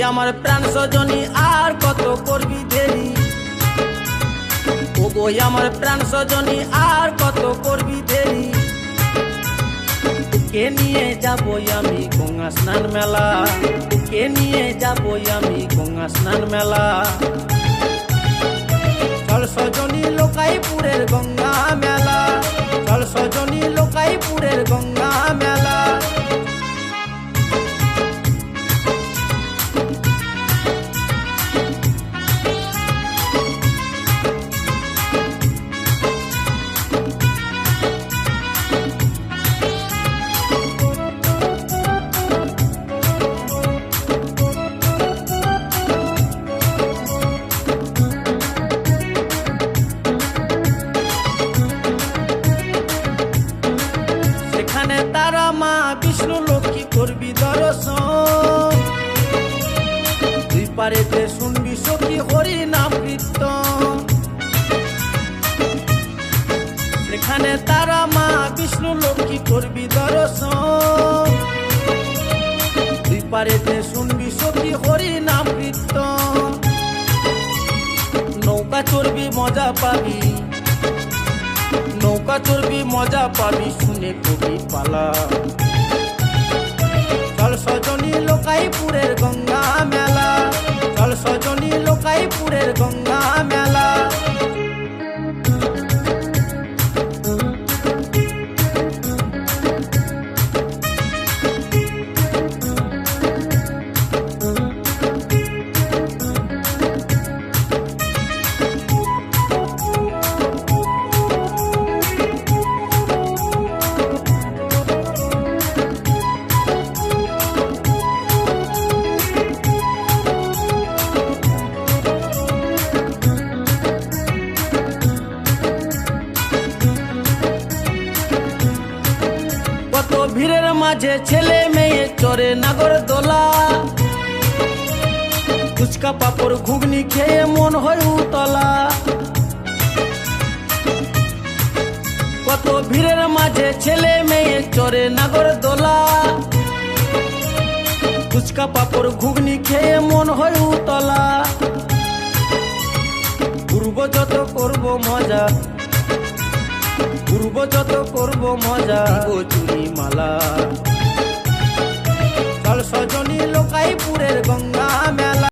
আমার প্রাণ সজনী আর কত করবি দেরি, ওগো আমার প্রাণ সজনী আর কত করবি দেরি। কে নিয়ে যাবো আমি গঙ্গা স্নান মেলা, কে নিয়ে যাবো আমি গঙ্গা স্নান মেলা। চল সজনী লোকাইপুরের গঙ্গা মেলা, চল সজনী লোকাইপুরের গঙ্গা মেলা। তারা মা বিষ্ণু লক্ষ্মী করবি দর্শন, দুই পারেতে শুনবি সখী হরি নাম কীর্তন। সেখানে তারা মা বিষ্ণু লক্ষ্মী করবি দর্শন, দুই পারেতে শুনবি সখী হরি নাম কীর্তন। নৌকা চড়বি মজা পাবি, নৌকা চড়বি মজা পাবি শুনে কবি পালা। চল সজনী লোকাইপুরের গঙ্গা মেলা, চল সজনী লোকাইপুরের গঙ্গা মেলা। ভিড়ের মাঝে ছেলে মেয়ে চড়ে নাগর দোলা, ফুচকা পাপড় ঘুগনি খেয়ে মন হয় উতলা। কত ভিড়ের মাঝে ছেলে মেয়ে চড়ে নাগর দোলা, ফুচকা পাপড় ঘুগনি খেয়ে মন হয় উতলা। পূর্ব যত করব মজা, পূর্ব যত করব মজা ও চুরি মালা। চল সজনী লোকাইপুরের গঙ্গা